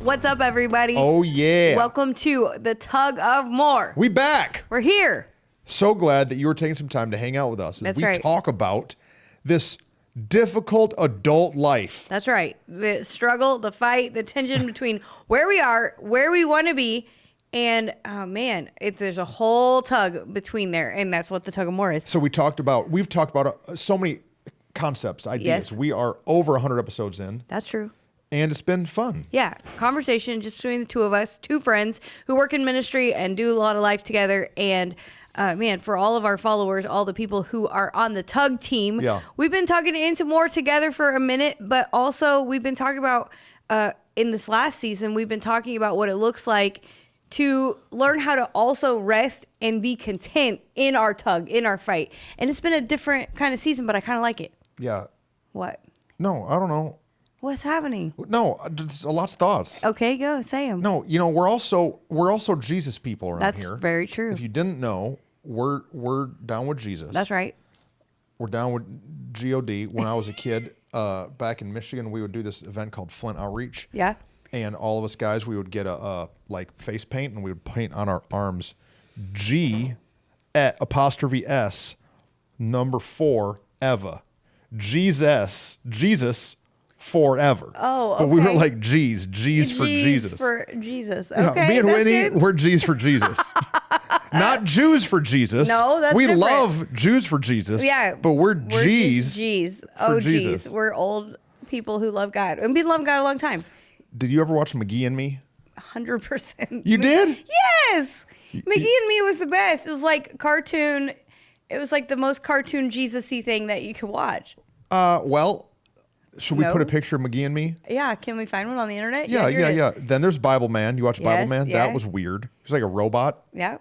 What's up, everybody? Oh, yeah. Welcome to the Tug of More. We back. We're here. So glad that you were taking some time to hang out with us as we talk about this difficult adult life. That's right. The struggle, the fight, the tension between where we are, where we want to be, and oh man, there's a whole tug between there, and that's what the Tug of More is. So we've talked about so many concepts, ideas. Yes. We are over 100 episodes in. That's true. And it's been fun. Yeah, conversation just between the two of us, two friends who work in ministry and do a lot of life together. And man, for all of our followers, all the people who are on the Tug team, we've been talking into more together for a minute, but also we've been talking about, in this last season, we've been talking about what it looks like to learn how to also rest and be content in our tug, in our fight. And it's been a different kind of season, but I kind of like it. Yeah. What? No, I don't know. What's happening? No, there's a lot of thoughts. Okay, go say them. No, we're also Jesus people around here. That's very true. If you didn't know, we're down with Jesus. That's right. We're down with God. When I was a kid, back in Michigan, we would do this event called Flint Outreach. Yeah. And all of us guys, we would get a like face paint, and we would paint on our arms G apostrophe S number 4 Eva. Jesus forever. Oh, okay. But we were like G's for Jesus. For Jesus. Yeah, Okay, me and that's Whitney, good. we're G's for Jesus. Not Jews for Jesus. No, that's we different. love Jews for Jesus. Yeah, but we're G's. G's. For Jesus. Jesus. We're old people who love God, and we love God a long time. Did you ever watch McGee and Me? 100%. You did? Yes. McGee and Me was the best. It was like cartoon. It was like the most cartoon Jesus-y thing that you could watch. Well, should we No. put a picture of McGee and Me? Yeah. Can we find one on the internet? Yeah. here it is. Then there's Bible Man. You watch Bible Yes, Man? yeah. That was weird. He was like a robot. Yeah.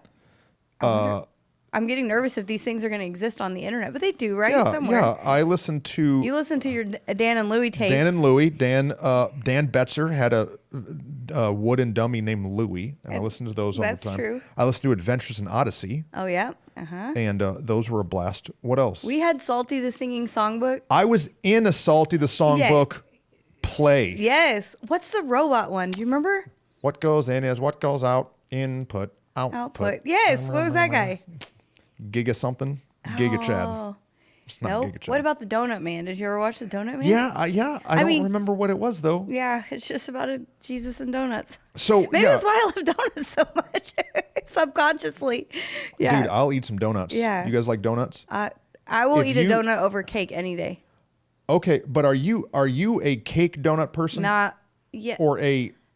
I'm getting nervous if these things are going to exist on the internet, but they do, right? Yeah, Somewhere. yeah. I listened to You listen to your Dan and Louie tapes. Dan and Louie. Dan Betzer had a wooden dummy named Louie, and I listened to those all the That's time. true. I listened to Adventures in Odyssey, Oh, yeah. Uh-huh. and those were a blast. What else? We had Salty the Singing Songbook. I was in a Salty the Songbook play. Yes. What's the robot one? Do you remember? What goes in is what goes out. Input, output. Yes. What was that guy? Giga something. Giga Chad. It's not No. Giga Chad. What about the Donut Man? Did you ever watch the Donut Man? Yeah, I don't mean- remember what it was though. Yeah, it's just about Jesus and donuts. So Maybe yeah, that's why I love donuts so much, subconsciously. Yeah. dude, I'll eat some donuts. Yeah. You guys like donuts? I will if eat you- a donut over cake any day. Okay, but are you a cake donut person? Not yet. Or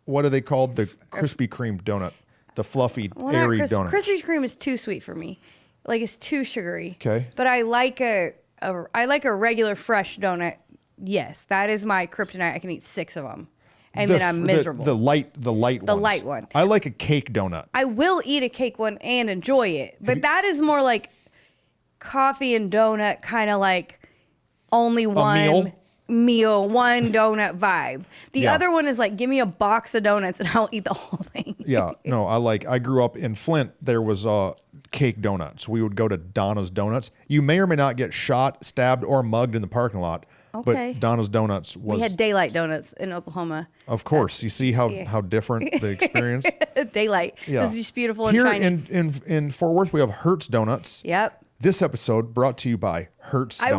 what are they called? The Krispy Kreme donut, the fluffy, airy donut. Krispy Kreme is too sweet for me. Like it's too sugary. Okay. But I like a regular fresh donut. Yes, that is my kryptonite. I can eat 6 of them, and then I'm miserable. The light light one. I like a cake donut. I will eat a cake one and enjoy it, but that is more like coffee and donut, kind of like only one meal, one donut vibe. The other one is like, give me a box of donuts and I'll eat the whole thing. Yeah, no, I grew up in Flint. There was cake donuts. We would go to Donna's Donuts. You may or may not get shot, stabbed, or mugged in the parking lot. Okay. But Donna's Donuts was. We had Daylight Donuts in Oklahoma. Of course, you see how different the experience. Daylight. Yeah. This is just beautiful and Here shiny. in Fort Worth, we have Hertz Donuts. Yep. This episode brought to you by Hertz Donuts.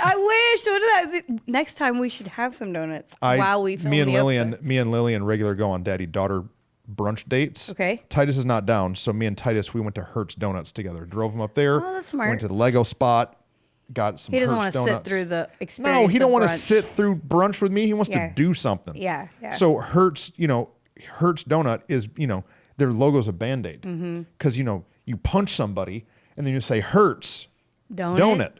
I wish. What did I- Next time we should have some donuts while we film me and the episode. Me and Lillian regularly go on daddy-daughter brunch dates. Okay. Titus is not down, so me and Titus, we went to Hertz Donuts together. Drove him up there. Oh, that's smart. Went to the Lego spot. Got some He doesn't Hertz want to Donuts. sit through the experience. No, he don't want to sit through brunch with me. He wants Yeah. to do something. Yeah, yeah. So Hertz Donut is, their logo's a Band-Aid. Because, you punch somebody and then you say Hertz Donut.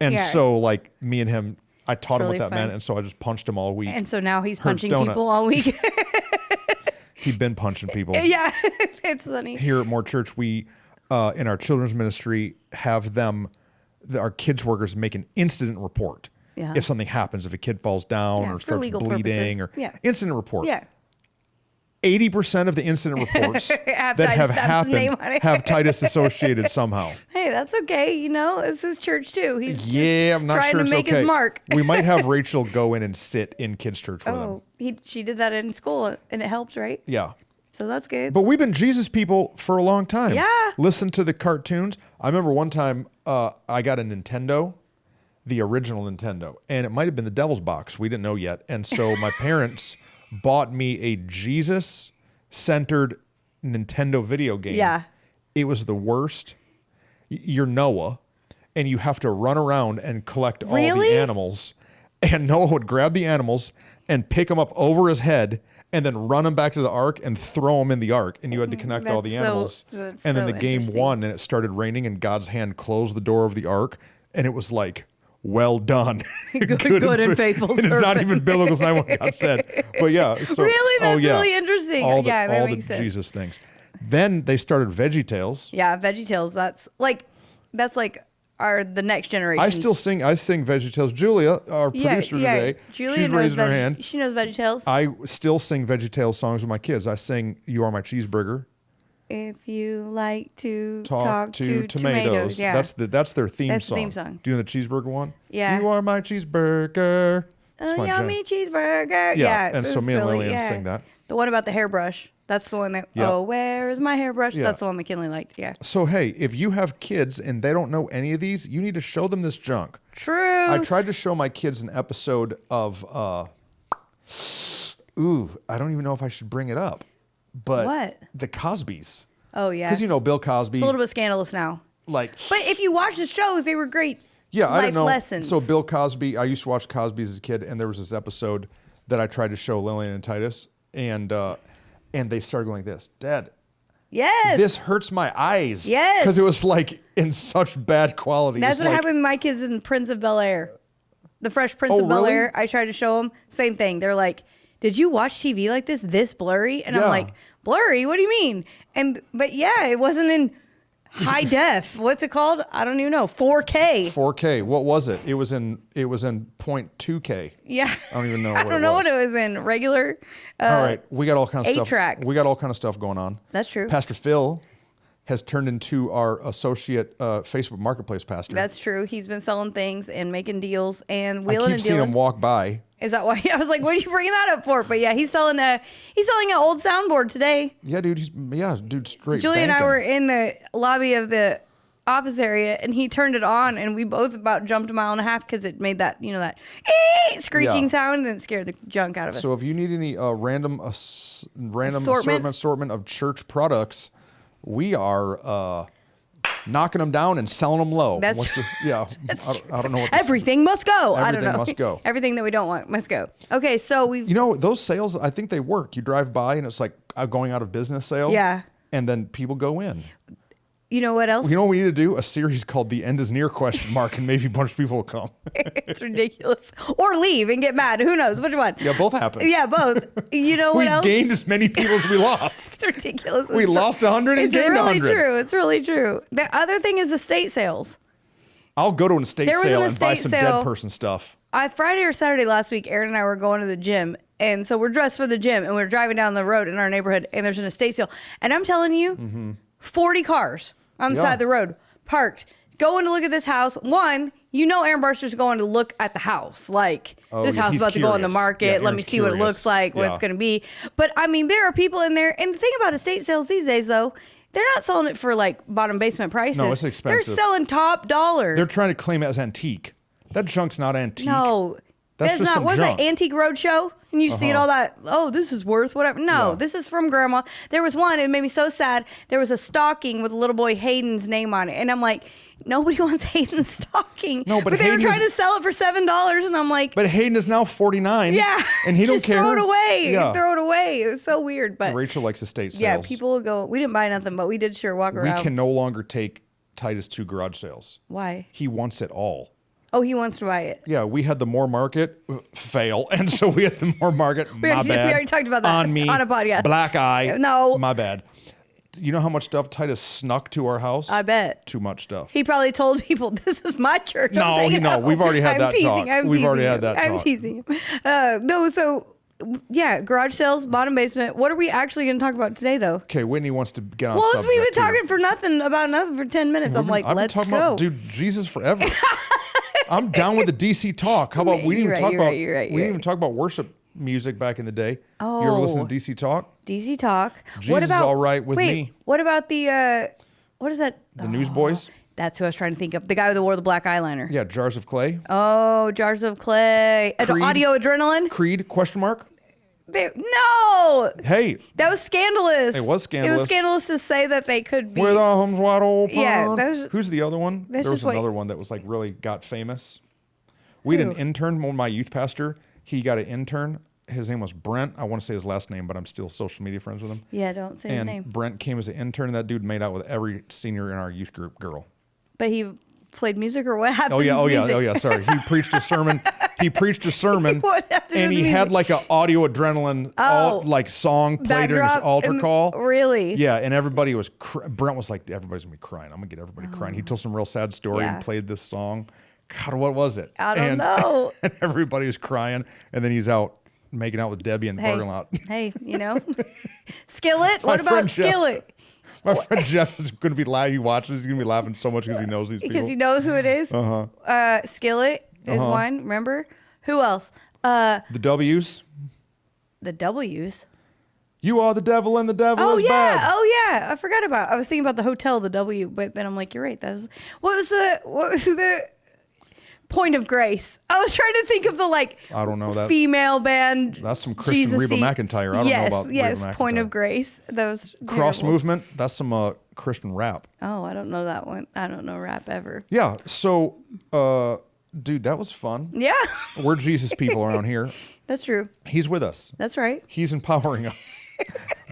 And Yeah. so like me and him, I taught him really what that fun. meant. And so I just punched him all week. And so now he's Hertz punching Donut. people all week. He'd been punching people. Yeah, it's funny. Here at More Church, we, in our children's ministry, have our kids workers make an incident report. Yeah. If something happens, if a kid falls down Yeah, or for starts legal bleeding purposes. or Yeah. incident report. Yeah. 80% of the incident reports that have happened have Titus associated somehow. Hey, that's okay. You know, it's his church too. He's I'm not trying sure to it's make okay. his mark. We might have Rachel go in and sit in kids' church with him. She did that in school, and it helped, right? Yeah. So that's good. But we've been Jesus people for a long time. Yeah. Listen to the cartoons. I remember one time I got a Nintendo, the original Nintendo, and it might have been the Devil's Box. We didn't know yet. And so my parents bought me a Jesus-centered Nintendo video game. Yeah. It was the worst. You're Noah, and you have to run around and collect all the animals. And Noah would grab the animals and pick them up over his head and then run them back to the ark and throw them in the ark. And you had to connect all the animals. And then the game won, and it started raining, and God's hand closed the door of the ark, and it was like, well done. good and faithful servant. It's not even biblical. It's not what God said. But yeah. So, really? That's really interesting. All that the makes sense. Jesus things. Then they started VeggieTales. Yeah, VeggieTales. That's like the next generation. I sing VeggieTales. Julia, our producer today, Julia she's raising her hand. She knows VeggieTales. I still sing VeggieTales songs with my kids. I sing "You Are My Cheeseburger." If you like to talk to tomatoes. Yeah. That's their theme song. The theme song. Do you know the cheeseburger one? Yeah. You are my cheeseburger. Yummy cheeseburger. Yeah. And so me and Lillian sing that. The one about the hairbrush. That's the one that, where is my hairbrush? Yeah. That's the one McKinley liked, yeah. So, hey, if you have kids and they don't know any of these, you need to show them this junk. True. I tried to show my kids an episode of, I don't even know if I should bring it up. But what? The Cosbys. Oh, yeah. Because, Bill Cosby. It's a little bit scandalous now. But if you watch the shows, they were great life lessons. So Bill Cosby, I used to watch Cosby's as a kid, and there was this episode that I tried to show Lillian and Titus, and they started going like this, Dad. Yes. This hurts my eyes. Yes. Because it was like in such bad quality. That's what happened with my kids in Prince of Bel-Air. The Fresh Prince of Bel-Air. I tried to show them. Same thing. They're like, did you watch TV like this blurry? And I'm like, blurry? What do you mean? But yeah, it wasn't in high def. What's it called? I don't even know. 4K. 4K. What was it? It was in 0.2K. Yeah. I don't even know I don't know what it was in. Regular. All right. We got all kinds of stuff. 8-track. We got all kind of stuff going on. That's true. Pastor Phil has turned into our associate Facebook Marketplace pastor. That's true. He's been selling things and making deals and I wheeling and dealing. keep seeing him walk by. Is that why? I was like, what are you bringing that up for? But yeah, he's selling an old soundboard today. Yeah, dude. Straight. Julie and I were in the lobby of the office area, and he turned it on, and we both about jumped a mile and a half because it made that screeching sound and it scared the junk out of us. So if you need any random assortment of church products, we are knocking them down and selling them low. That's I don't know what everything must go. I don't know. Everything must go. Everything that we don't want must go. Okay, so we've those sales, I think they work. You drive by and it's like a going out of business sale. Yeah. And then people go in. You know what else? You know what we need to do? A series called The End is Near ? And maybe a bunch of people will come. It's ridiculous. Or leave and get mad. Who knows? Which one? Yeah, both happen. Yeah, both. You know what else? We gained as many people as we lost. It's ridiculous. We lost 100 and gained 100. It's really true. It's really true. The other thing is estate sales. I'll go to an estate sale and buy some dead person stuff. Friday or Saturday last week, Aaron and I were going to the gym. And so we're dressed for the gym, and we're driving down the road in our neighborhood, and there's an estate sale. And I'm telling you, 40 cars on the side of the road, parked, going to look at this house. One, Aaron Barster's going to look at the house. Like, this house is about to go on the market. Yeah, let me see what it looks like, what it's going to be. But, I mean, there are people in there. And the thing about estate sales these days, though, they're not selling it for, like, bottom basement prices. No, it's expensive. They're selling top dollar. They're trying to claim it as antique. That junk's not antique. No. That's just not. some What's junk. that Antique Roadshow? And you see it all that, this is worth whatever. No, this is from Grandma. There was one, it made me so sad. There was a stocking with a little boy Hayden's name on it. And I'm like, nobody wants Hayden's stocking. No, but they were trying to sell it for $7. And I'm like. But Hayden is now 49. Yeah. And he don't care. Throw it away. Yeah. Throw it away. It was so weird. But Rachel likes estate sales. Yeah, people will go. We didn't buy nothing, but we did sure walk around. We can no longer take Titus to garage sales. Why? He wants it all. Oh, he wants to buy it. Yeah, we had the More Market fail, and so we had the More Market. My bad. We already talked about that on me. On a podcast. Black eye. No. My bad. You know how much stuff Titus snuck to our house? I bet. Too much stuff. He probably told people, this is my church. No, we've already had that talk. We've already had that talk. I'm teasing him. No, so Yeah, garage sales, bottom basement. What are we actually going to talk about today, though? Okay, Whitney wants to get on. Well, subject we've been talking here. about nothing for 10 minutes. I'm like, let's go. About, dude, Jesus forever. I'm down with the DC talk. How about we didn't even talk about worship music back in the day. Oh, you ever listen to DC talk? DC talk. Jesus what about, is all right with me. What about the what is that? The Newsboys. That's who I was trying to think of. The guy with the wore the black eyeliner. Yeah, Jars of Clay. Oh, Jars of Clay. Creed, Audio Adrenaline. Creed? ? No. Hey. That was scandalous. It was scandalous. It was scandalous to say that they could be. With our homes wide open. Yeah. Who's the other one? There was another one that was like really got famous. We had an intern, my youth pastor. He got an intern. His name was Brent. I want to say his last name, but I'm still social media friends with him. Yeah, don't say his name. And Brent came as an intern, and that dude made out with every senior in our youth group girl. But he played music, or what happened? Oh yeah. Sorry, he preached a sermon. And he had like an audio adrenaline, like song played during his altar call. Really? Yeah, and everybody was. Brent was like, everybody's gonna be crying. I'm gonna get everybody crying. He told some real sad story and played this song. God, what was it? I don't know. And everybody was crying, and then he's out making out with Debbie in the parking lot. Hey, Skillet. What about Skillet? My friend Jeff is going to be laughing. He watches. He's going to be laughing so much because he knows these people. Because he knows who it is. Skillet is one. Remember? Who else? The W's. The W's. You are the devil and the devil is bad. Oh yeah. I forgot about. I was thinking about the hotel, the W, but then I'm like, you're right. What was the Point of Grace? I was trying to think of the I don't know that female band. That's some Christian Reba McEntire. I don't know about Reba McEntire. Point of Grace. That was Cross Movement. That's some Christian rap. Oh, I don't know that one. I don't know rap ever. Yeah. So, dude, that was fun. Yeah. We're Jesus people around here. That's true. He's with us. That's right. He's empowering us.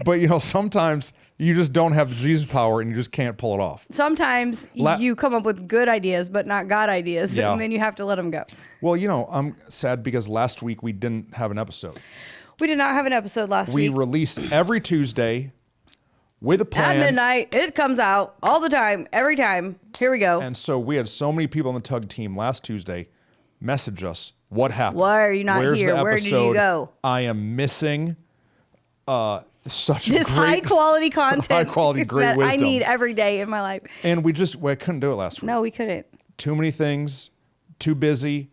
But sometimes you just don't have the Jesus power and you just can't pull it off. Sometimes you come up with good ideas, but not God ideas, and then you have to let them go. Well, I'm sad because last week we didn't have an episode. We did not have an episode last week. We release every Tuesday with a plan. At midnight, it comes out all the time, every time. Here we go. And so we had so many people on the Tug team last Tuesday message us, what happened? Why are you not here? Where did you go? I am missing such this high quality content, high quality, great that wisdom I need every day in my life. And we couldn't do it last week. No, we couldn't. Too many things, too busy,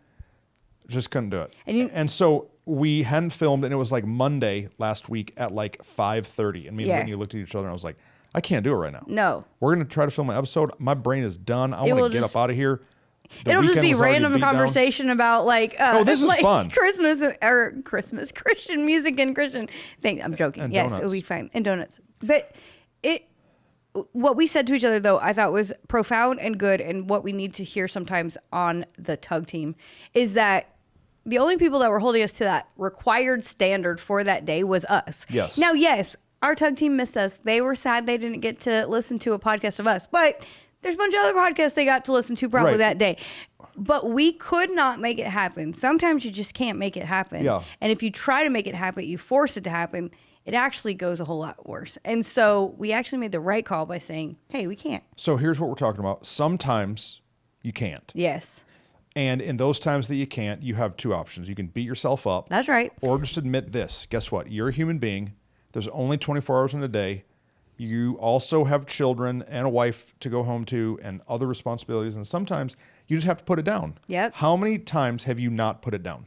just couldn't do it. And so we hadn't filmed, and it was like Monday last week at like 5:30, and me and Whitney looked at each other, and I was like, I can't do it right now. No, we're gonna try to film an episode. My brain is done. I want to get up out of here. It'll just be random conversation about this is fun. Christmas, Christian music and Christian things. I'm joking. And yes, it'll be fine. And donuts. But what we said to each other, though, I thought was profound and good, and what we need to hear sometimes on the Tug team is that the only people that were holding us to that required standard for that day was us. Yes. Now, yes, our Tug team missed us. They were sad they didn't get to listen to a podcast of us, but there's a bunch of other podcasts they got to listen to probably that day. But we could not make it happen. Sometimes you just can't make it happen. Yeah. And if you try to make it happen, you force it to happen, it actually goes a whole lot worse. And so we actually made the right call by saying, hey, we can't. So here's what we're talking about. Sometimes you can't. Yes. And in those times that you can't, you have two options. You can beat yourself up. That's right. Or just admit this. Guess what? You're a human being. There's only 24 hours in a day. You also have children and a wife to go home to and other responsibilities. And sometimes you just have to put it down. Yep. How many times have you not put it down?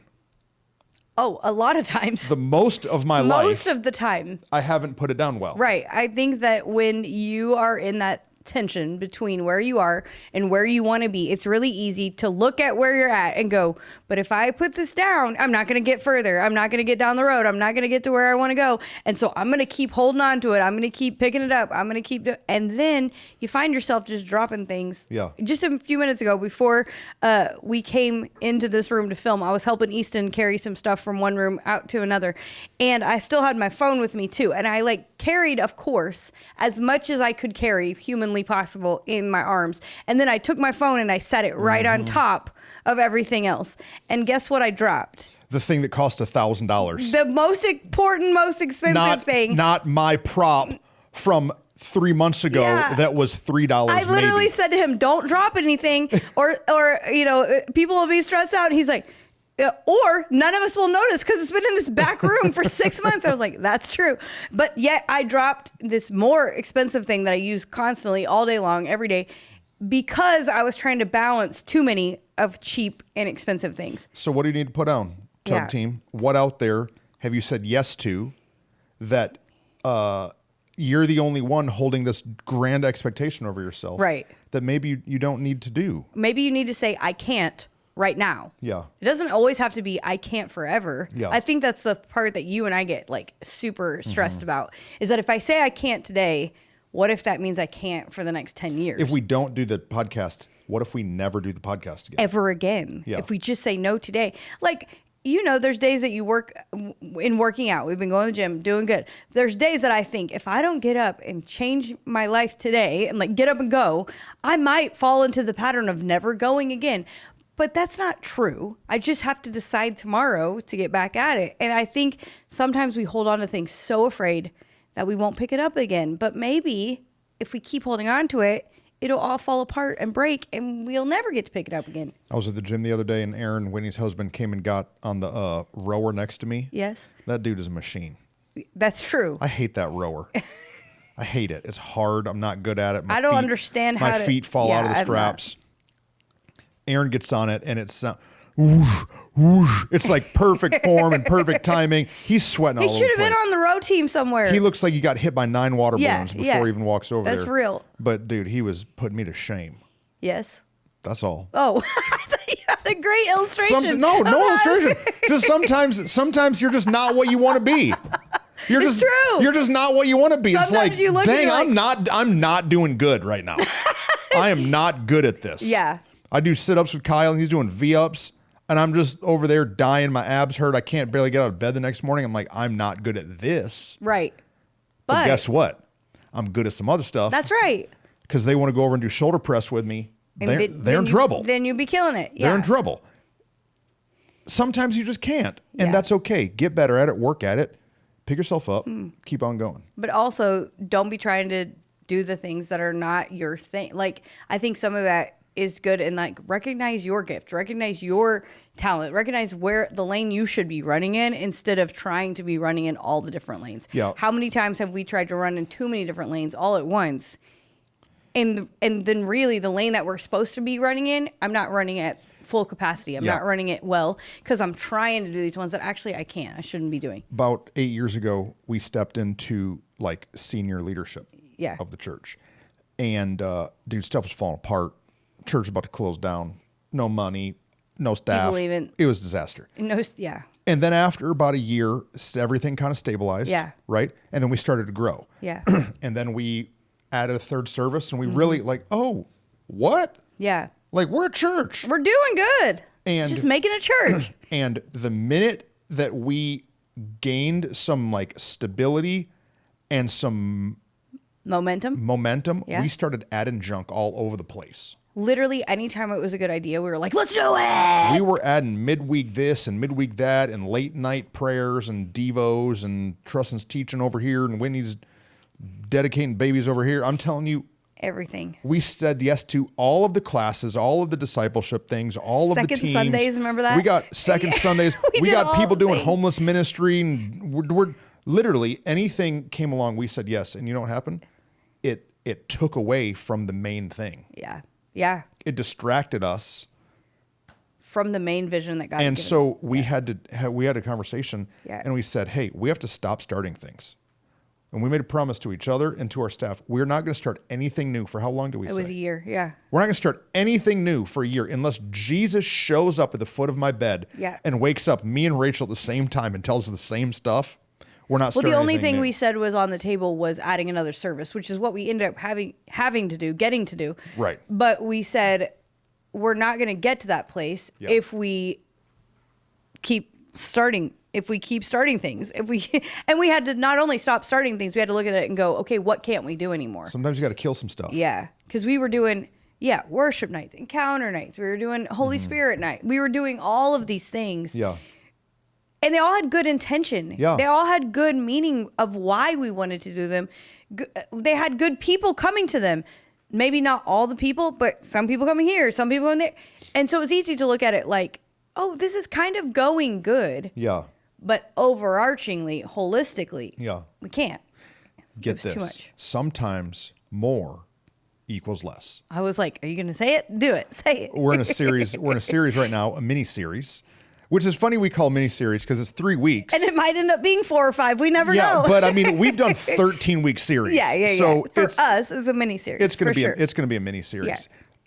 Oh, a lot of times. The most of my life. Most of the time. I haven't put it down well. Right. I think that when you are in that tension between where you are and where you want to be, it's really easy to look at where you're at and go, but if I put this down, I'm not going to get further. I'm not going to get down the road. I'm not going to get to where I want to go. And so I'm going to keep holding on to it. I'm going to keep picking it up. I'm going to keep and then you find yourself just dropping things. Yeah. Just a few minutes ago, before we came into this room to film, I was helping Easton carry some stuff from one room out to another. And I still had my phone with me too. And I carried, of course, as much as I could carry humanly possible in my arms. And then I took my phone and I set it right on top of everything else. And guess what I dropped? The thing that cost $1,000. The most important, most expensive thing. Not my prop from 3 months ago that was $3. I literally said to him, don't drop anything or people will be stressed out. And he's like, Or none of us will notice because it's been in this back room for 6 months. I was like, that's true. But yet I dropped this more expensive thing that I use constantly all day long, every day, because I was trying to balance too many of cheap and expensive things. So what do you need to put down, Tug Team? What out there have you said yes to that you're the only one holding this grand expectation over yourself? Right. That maybe you don't need to do. Maybe you need to say, I can't right now. Yeah. It doesn't always have to be, I can't forever. Yeah. I think that's the part that you and I get like super stressed about, is that if I say I can't today, what if that means I can't for the next 10 years? If we don't do the podcast, what if we never do the podcast again? Ever again. Yeah. If we just say no today. Like, you know, there's days that you work in working out. We've been going to the gym, doing good. There's days that I think if I don't get up and change my life today and like get up and go, I might fall into the pattern of never going again. But that's not true. I just have to decide tomorrow to get back at it. And I think sometimes we hold on to things so afraid that we won't pick it up again. But maybe if we keep holding on to it, it'll all fall apart and break and we'll never get to pick it up again. I was at the gym the other day and Aaron, Whitney's husband, came and got on the rower next to me. Yes. That dude is a machine. That's true. I hate that rower. I hate it. It's hard. I'm not good at it. I don't understand how my feet fall out of the straps. Aaron gets on it and it's whoosh, whoosh. It's like perfect form and perfect timing. He's sweating all over the place. He should have been on the row team somewhere. He looks like he got hit by 9 water balloons before he even walks over there. That's real. But dude, he was putting me to shame. Yes. That's all. Oh, I thought you had a great illustration. No illustration. Just sometimes you're just not what you want to be. It's true. You're just not what you want to be. Sometimes it's like, dang, I'm not doing good right now. I am not good at this. Yeah. I do sit-ups with Kyle and he's doing V-ups and I'm just over there dying. My abs hurt. I can't barely get out of bed the next morning. I'm like, I'm not good at this. Right. But guess what? I'm good at some other stuff. That's right. Because they want to go over and do shoulder press with me. They're in trouble. Then you'd be killing it. Yeah. They're in trouble. Sometimes you just can't. And that's okay. Get better at it. Work at it. Pick yourself up. Keep on going. But also, don't be trying to do the things that are not your thing. Like, I think some of that is good, and like recognize your gift, recognize your talent, recognize where the lane you should be running in instead of trying to be running in all the different lanes. Yeah. How many times have we tried to run in too many different lanes all at once? And then really the lane that we're supposed to be running in, I'm not running at full capacity. I'm not running it well because I'm trying to do these ones that actually I can't. I shouldn't be doing. About 8 years ago, we stepped into like senior leadership of the church. And dude, stuff was falling apart. Church was about to close down. No money, no staff. It was a disaster. And then after about a year, everything kind of stabilized. Yeah. Right? And then we started to grow. Yeah. And then we added a third service and we really like, oh, what? Yeah. Like, we're a church. We're doing good. And just making a church. And the minute that we gained some like stability and some momentum, we started adding junk all over the place. Literally, anytime it was a good idea, we were like, let's do it. We were adding midweek this and midweek that and late night prayers and devos and Truston's teaching over here and Whitney's dedicating babies over here. I'm telling you, everything. We said yes to all of the classes, all of the discipleship things, all of the teams. Second Sundays, remember that? We got second Sundays. we got people doing homeless ministry, and we're literally anything came along. We said yes, and you know what happened? It took away from the main thing. Yeah, yeah. It distracted us from the main vision that God. And so we had a conversation, and we said, hey, we have to stop starting things. And we made a promise to each other and to our staff. We're not going to start anything new for how long do we say? It was a year, yeah. We're not going to start anything new for a year unless Jesus shows up at the foot of my bed and wakes up me and Rachel at the same time and tells us the same stuff. We're not starting anything new. The only thing we said was on the table was adding another service, which is what we ended up having to do, getting to do. Right. But we said we're not going to get to that place if we keep starting things, and we had to not only stop starting things, we had to look at it and go, okay, what can't we do anymore? Sometimes you got to kill some stuff. Yeah. Because we were doing, worship nights, encounter nights. We were doing Holy Spirit night. We were doing all of these things. Yeah. And they all had good intention. Yeah. They all had good meaning of why we wanted to do them. They had good people coming to them. Maybe not all the people, but some people coming here, some people in there. And so it's easy to look at it like, oh, this is kind of going good. Yeah. But overarchingly, holistically, we can't. Get this. Too much. Sometimes more equals less. I was like, are you going to say it? Do it. Say it. We're in a series right now, a mini series, which is funny we call mini series because it's 3 weeks. And it might end up being 4 or 5. We never know. Yeah, but I mean, we've done 13-week series. Yeah. So for us, it's a mini series. It's going to be a mini series. Yeah.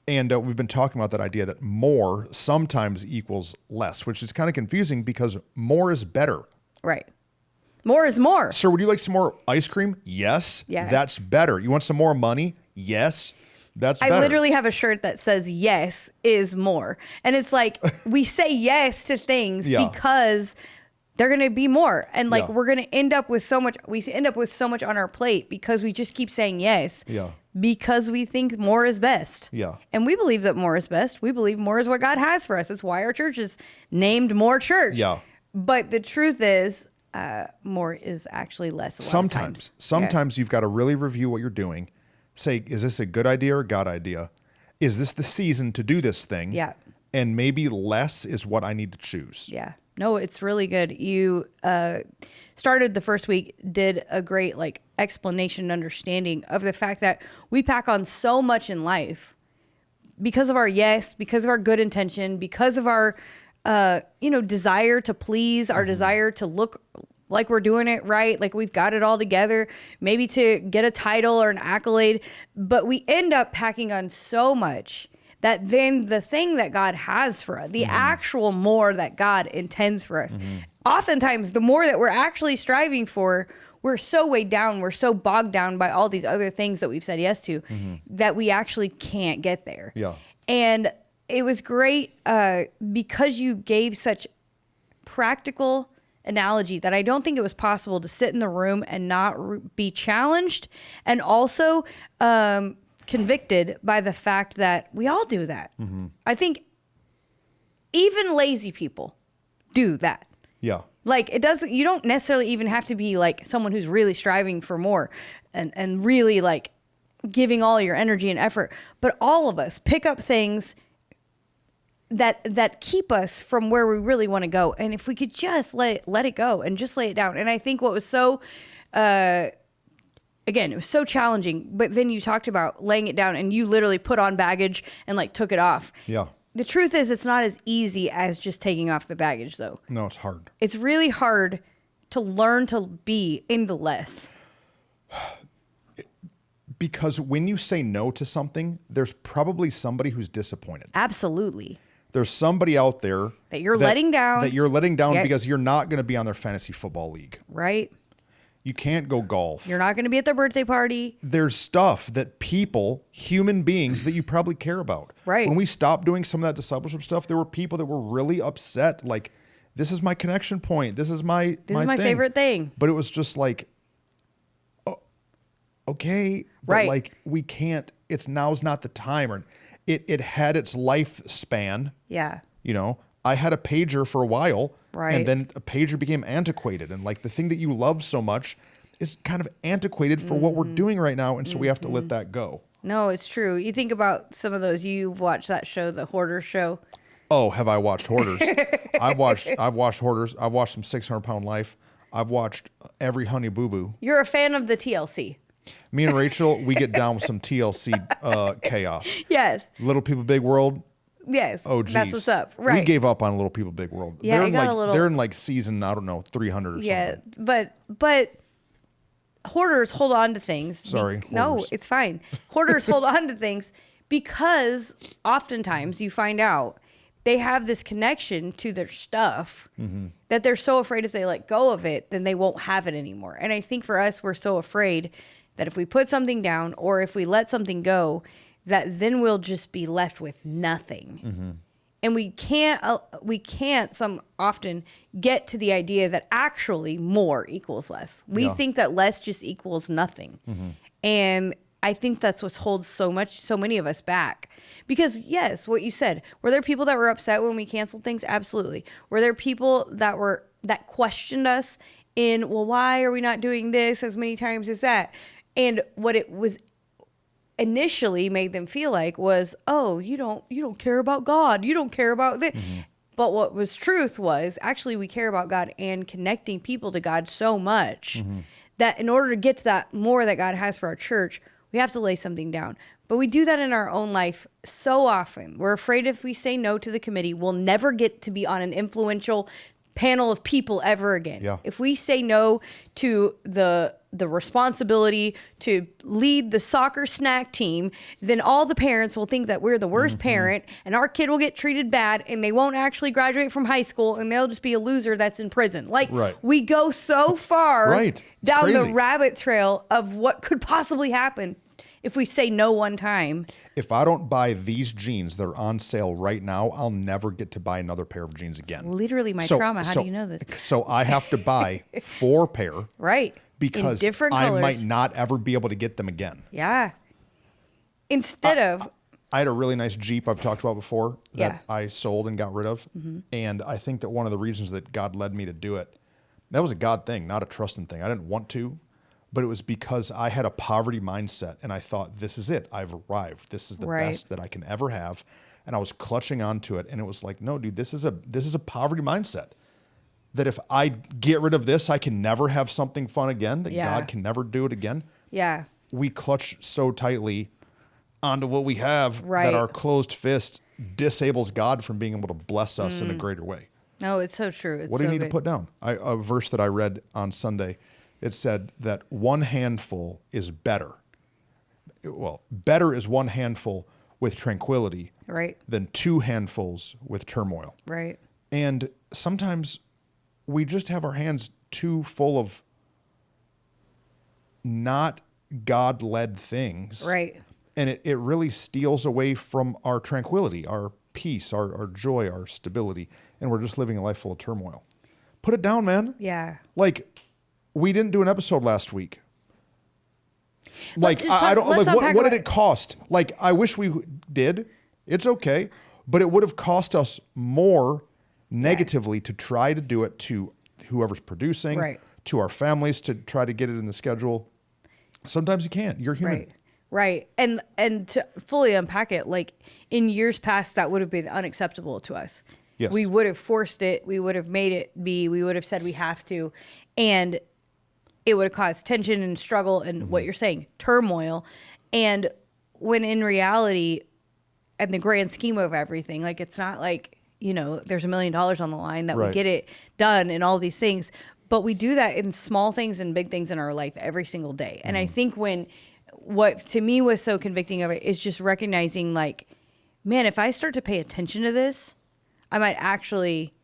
And we've been talking about that idea that more sometimes equals less, which is kind of confusing because more is better. Right. More is more. Sir, would you like some more ice cream? Yes. Yeah. That's better. You want some more money? Yes. That's better. I literally have a shirt that says yes is more. And it's like we say yes to things because they're going to be more. And like we're going to end up with so much. We end up with so much on our plate because we just keep saying yes. Yeah. Because we think more is best. Yeah. And we believe that more is best. We believe more is what God has for us. That's why our church is named More Church. Yeah. But the truth is, more is actually less. Sometimes you've got to really review what you're doing. Say, is this a good idea or a God idea? Is this the season to do this thing? Yeah. And maybe less is what I need to choose. Yeah. No, it's really good. You started the first week, did a great explanation and understanding of the fact that we pack on so much in life because of our yes, because of our good intention, because of our desire to please, our desire to look like we're doing it right, like we've got it all together, maybe to get a title or an accolade, but we end up packing on so much that then the thing that God has for us, the actual more that God intends for us, oftentimes the more that we're actually striving for, we're so weighed down, we're so bogged down by all these other things that we've said yes to that we actually can't get there. Yeah. And it was great because you gave such practical analogy that I don't think it was possible to sit in the room and not be challenged and also convicted by the fact that we all do that. I think even lazy people do that. Yeah. You don't necessarily even have to be like someone who's really striving for more and really giving all your energy and effort. But all of us pick up things that keep us from where we really want to go. And if we could just let it go and just lay it down. And I think what was so, again, it was so challenging, but then you talked about laying it down and you literally put on baggage and took it off. Yeah. The truth is it's not as easy as just taking off the baggage though. No, it's hard. It's really hard to learn to be in the less. Because when you say no to something, there's probably somebody who's disappointed. Absolutely. There's somebody out there that you're letting down. That you're letting down because you're not going to be on their fantasy football league. Right. You can't go golf. You're not going to be at their birthday party. There's stuff that people, human beings, that you probably care about. Right. When we stopped doing some of that discipleship stuff, there were people that were really upset. Like, this is my connection point. This is my favorite thing. But it was just like, oh, okay. Right. But we can't, now's not the time. Or it had its lifespan. Yeah. I had a pager for a while. Right. And then a pager became antiquated. And the thing that you love so much is kind of antiquated for what we're doing right now. And so we have to let that go. No, it's true. You think about some of those, you've watched that show, The Hoarder Show. Oh, have I watched Hoarders? I've watched Hoarders. I've watched some 600-Pound Life. I've watched every Honey Boo Boo. You're a fan of the TLC. Me and Rachel, we get down with some TLC chaos. Yes. Little People, Big World. Yes. Oh, geez. That's what's up. Right. We gave up on Little People, Big World. Yeah, they're in season, I don't know, 300 or something. Yeah, but hoarders hold on to things. Sorry. No, it's fine. Hoarders hold on to things because oftentimes you find out they have this connection to their stuff that they're so afraid if they let go of it, then they won't have it anymore. And I think for us, we're so afraid that if we put something down or if we let something go, that then we'll just be left with nothing. And we can't some often get to the idea that actually more equals less. We think that less just equals nothing. And I think that's what holds so many of us back. Because yes, what you said, were there people that were upset when we canceled things? Absolutely. Were there people that questioned us in, well, why are we not doing this as many times as that? And what it was initially made them feel like was, oh, you don't care about God. You don't care about this. But what was truth was actually we care about God and connecting people to God so much that in order to get to that more that God has for our church, we have to lay something down. But we do that in our own life so often. We're afraid if we say no to the committee, we'll never get to be on an influential panel of people ever again. Yeah. If we say no to the responsibility to lead the soccer snack team, then all the parents will think that we're the worst parent and our kid will get treated bad and they won't actually graduate from high school and they'll just be a loser that's in prison. Like we go so far down the rabbit trail of what could possibly happen if we say no one time. If I don't buy these jeans that are on sale right now, I'll never get to buy another pair of jeans again. It's literally my trauma. How do you know this? So I have to buy 4 pair. Right. Because I might not ever be able to get them again. Yeah. Instead of... I had a really nice Jeep I've talked about before that I sold and got rid of. And I think that one of the reasons that God led me to do it, that was a God thing, not a Truston thing. I didn't want to. But it was because I had a poverty mindset and I thought, this is it. I've arrived. This is the best that I can ever have. And I was clutching onto it. And it was like, no, dude, this is a poverty mindset. That if I get rid of this, I can never have something fun again. That God can never do it again. Yeah. We clutch so tightly onto what we have that our closed fist disables God from being able to bless us in a greater way. No, it's so true. What do you need to put down? A verse that I read on Sunday. It said that one handful is better. Well, better is one handful with tranquility than 2 handfuls with turmoil. Right. And sometimes we just have our hands too full of not God-led things. Right. And it really steals away from our tranquility, our peace, our joy, our stability. And we're just living a life full of turmoil. Put it down, man. Yeah. Like... We didn't do an episode last week. Like, I don't like what did it cost? Like, I wish we did. It's okay. But it would have cost us more negatively to try to do it to whoever's producing, to our families to try to get it in the schedule. Sometimes you can't. You're human. Right. And to fully unpack it, like in years past, that would have been unacceptable to us. Yes. We would have forced it. We would have made it be. We would have said we have to. And it would have caused tension and struggle and what you're saying, turmoil. And when in reality, in the grand scheme of everything, like it's not like, there's $1 million on the line that we get it done and all these things. But we do that in small things and big things in our life every single day. And I think what to me was so convicting of it is just recognizing like, man, if I start to pay attention to this, I might actually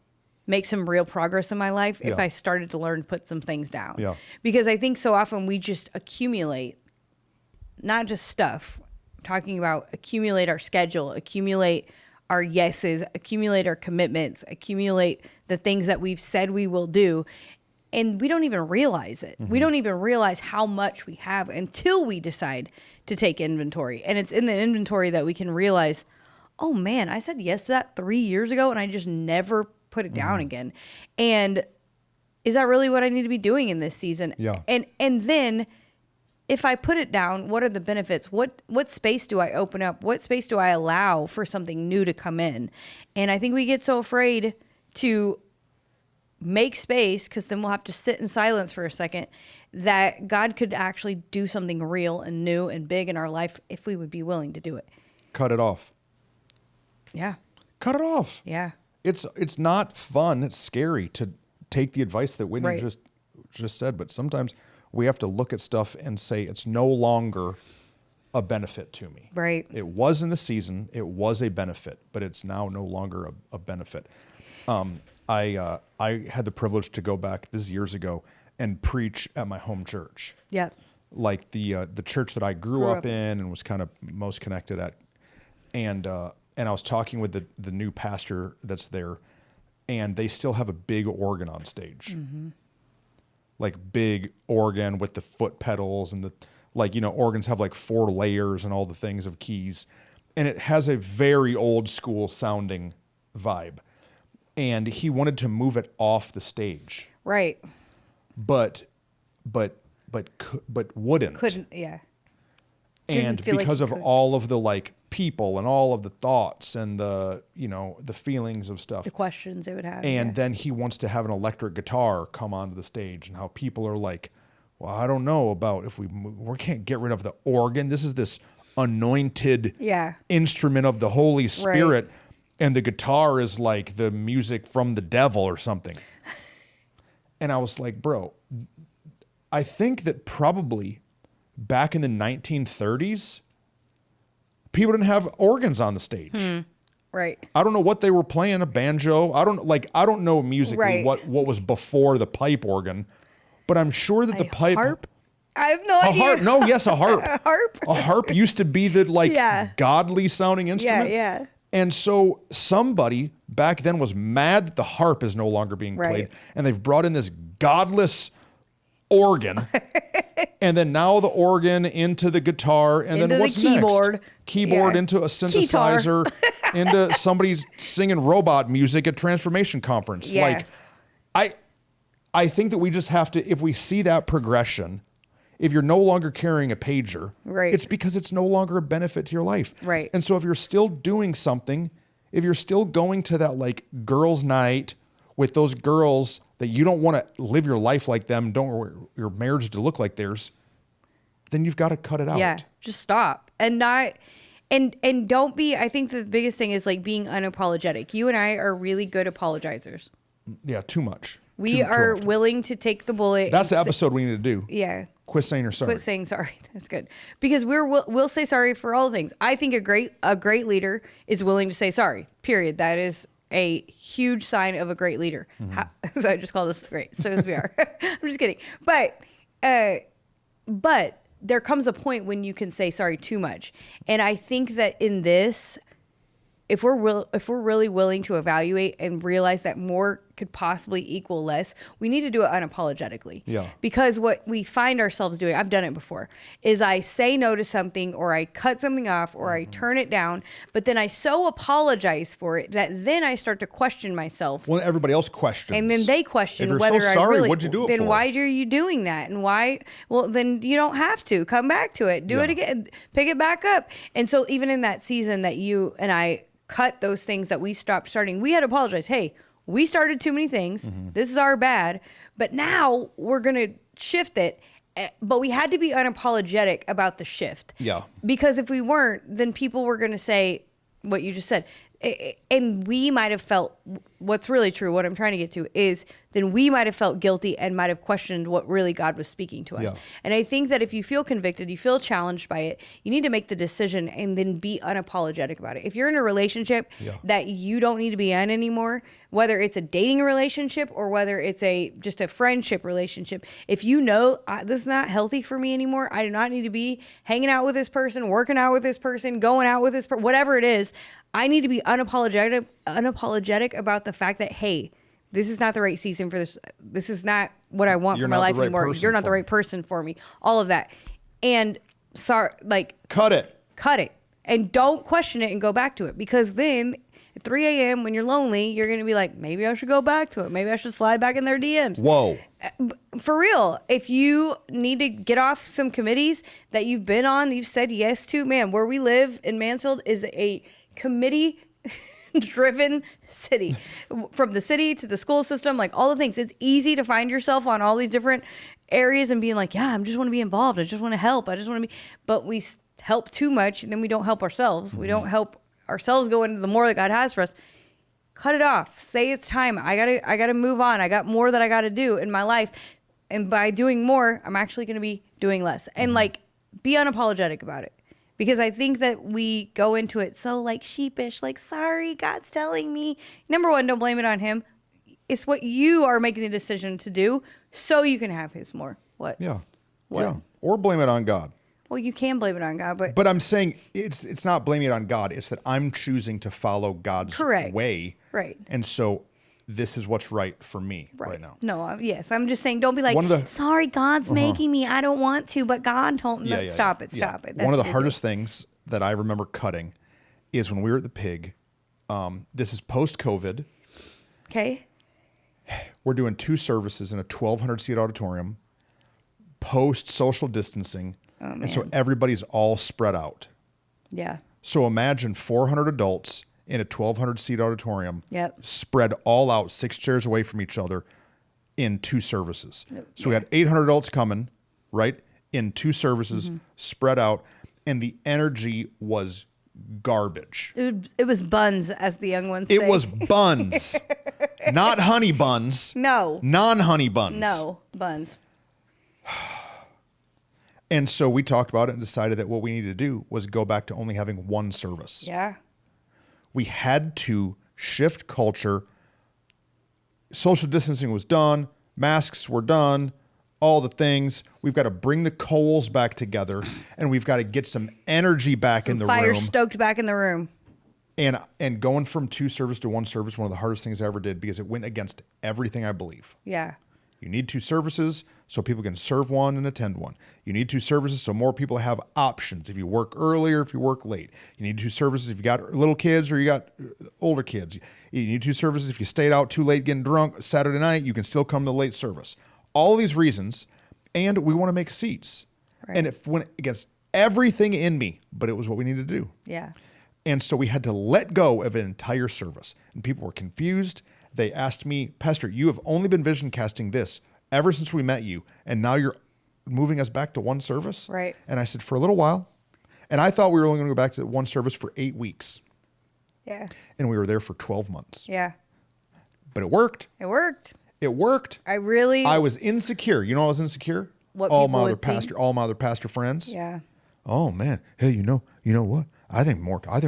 make some real progress in my life if I started to learn to put some things down. Yeah. Because I think so often we just accumulate, not just stuff, I'm talking about accumulate our schedule, accumulate our yeses, accumulate our commitments, accumulate the things that we've said we will do. And we don't even realize it. We don't even realize how much we have until we decide to take inventory. And it's in the inventory that we can realize, oh man, I said yes to that 3 years ago and I just never put it down again. And is that really what I need to be doing in this season? Yeah. And then if I put it down, what are the benefits? What space do I open up? What space do I allow for something new to come in? And I think we get so afraid to make space because then we'll have to sit in silence for a second that God could actually do something real and new and big in our life if we would be willing to do it. Cut it off. Yeah. Cut it off. Yeah. It's not fun. It's scary to take the advice that Whitney just said. But sometimes we have to look at stuff and say it's no longer a benefit to me. Right. It was in the season. It was a benefit, but it's now no longer a benefit. I had the privilege to go back, this is years ago, and preach at my home church. Yeah. Like the church that I grew up in and was kind of most connected at. And I was talking with the new pastor that's there, and they still have a big organ on stage. Like big organ with the foot pedals and organs have like 4 layers and all the things of keys. And it has a very old school sounding vibe. And he wanted to move it off the stage. Right. But wouldn't. Couldn't, yeah. And because of all of the like people and all of the thoughts and the, you know, the feelings of stuff. The questions they would have. And then he wants to have an electric guitar come onto the stage, and how people are like, well, I don't know about if we can't get rid of the organ. This is this anointed instrument of the Holy Spirit. Right. And the guitar is like the music from the devil or something. And I was like, bro, I think that probably back in the 1930s, people didn't have organs on the stage. Right. I don't know what they were playing, a banjo. I don't know musically what was before the pipe organ, but I'm sure that the pipe harp? I have no idea. A harp? No, yes, a harp. A harp? A harp used to be the godly sounding instrument. Yeah. And so somebody back then was mad that the harp is no longer being played, and they've brought in this godless organ, and then now the organ into the guitar, and into then what's the keyboard. Next? Keyboard into a synthesizer, into somebody singing robot music at Transformation Conference. Yeah. Like, I think that we just have to, if we see that progression, if you're no longer carrying a pager, it's because it's no longer a benefit to your life. Right. And so if you're still doing something, if you're still going to that like girls' night with those girls that you don't want to live your life like them, don't want your marriage to look like theirs, then you've got to cut it out. Yeah, just stop. And don't be, I think the biggest thing is like being unapologetic. You and I are really good apologizers. Yeah, too much. We are willing to take the bullet. That's the episode we need to do. Yeah. Quit saying you're sorry. Quit saying sorry. That's good. Because we'll say sorry for all things. I think a great leader is willing to say sorry, period. That is a huge sign of a great leader. So I just call this great. So as we are. I'm just kidding. But there comes a point when you can say sorry too much. And I think that in this, if we're really willing to evaluate and realize that more could possibly equal less, we need to do it unapologetically. Yeah. Because what we find ourselves doing, I've done it before, is I say no to something, or I cut something off, or I turn it down, but then I so apologize for it that then I start to question myself. Well, everybody else questions. And then they question if whether so sorry, I really, what'd you do it then for? why are you doing that? And why? Well, then you don't have to. Come back to it. Do it again. Pick it back up. And so even in that season that you and I cut those things that we stopped starting, we had to apologize. Hey, we started too many things. This is our bad. But now we're going to shift it. But we had to be unapologetic about the shift. Yeah. Because if we weren't, then people were going to say what you just said. And we might have felt, what's really true, what I'm trying to get to is, then we might have felt guilty and might have questioned what really God was speaking to us. Yeah. And I think that if you feel convicted, you feel challenged by it, you need to make the decision and then be unapologetic about it. If you're in a relationship that you don't need to be in anymore, whether it's a dating relationship or whether it's just a friendship relationship, if you know this is not healthy for me anymore, I do not need to be hanging out with this person, working out with this person, going out with this person, whatever it is, I need to be unapologetic about the fact that, hey, this is not the right season for this. This is not what I want for my life anymore. You're not the right person for me. All of that. And cut it. And don't question it and go back to it. Because then at 3 a.m. when you're lonely, you're going to be like, maybe I should go back to it. Maybe I should slide back in their DMs. Whoa. For real. If you need to get off some committees that you've been on, you've said yes to, man, where we live in Mansfield is a committee driven city, from the city to the school system, like all the things. It's easy to find yourself on all these different areas and being like, yeah, I just want to be involved. I just want to help. I just want to be, but we help too much and then we don't help ourselves. We don't help ourselves go into the more that God has for us. Cut it off. Say it's time. I gotta move on. I got more that I gotta do in my life. And by doing more, I'm actually going to be doing less. And be unapologetic about it. Because I think that we go into it so sheepish, sorry, God's telling me. Number one, don't blame it on him. It's what you are making the decision to do so you can have his more. What? Yeah. What? Yeah. Or blame it on God. Well, you can blame it on God, but I'm saying it's not blaming it on God. It's that I'm choosing to follow God's way. Right. And so this is what's right for me right now. No, yes. I'm just saying, don't be like, sorry, God's making me. I don't want to, but God told me. Stop it. Stop it. That's one of the hardest things that I remember cutting is when we were at the Pig. This is post-COVID. Okay. We're doing 2 services in a 1,200 seat auditorium, post-social distancing. Oh, man. And so everybody's all spread out. Yeah. So imagine 400 adults in a 1,200 seat auditorium, Yep. spread all out 6 chairs away from each other in 2 services. So we had 800 adults coming, right, in 2 services, spread out, and the energy was garbage. It was buns, as the young ones say. It was buns, not honey buns. No. Non-honey buns. No, buns. And so we talked about it and decided that what we needed to do was go back to only having 1 service. Yeah. We had to shift culture. Social distancing was done. Masks were done. All the things. We've got to bring the coals back together, and we've got to get some energy back in the Fire room. stoked back in the room. And going from 2 service to 1 service, one of the hardest things I ever did because it went against everything I believe. Yeah. You need 2 services so people can serve one and attend one. You need 2 services so more people have options. If you work early or if you work late. You need 2 services if you got little kids or you got older kids. You need 2 services if you stayed out too late getting drunk Saturday night, you can still come to the late service. All these reasons, and we want to make seats. Right. And it went against everything in me, but it was what we needed to do. Yeah. And so we had to let go of an entire service. And people were confused. They asked me, Pastor, you have only been vision casting this ever since we met you, and now you're moving us back to 1 service? Right. And I said, for a little while. And I thought we were only going to go back to 1 service for 8 weeks. Yeah. And we were there for 12 months. Yeah. But it worked. It worked. It worked. I was insecure. You know I was insecure? What all my other pastor friends. Yeah. Oh man. Hey, you know what? I think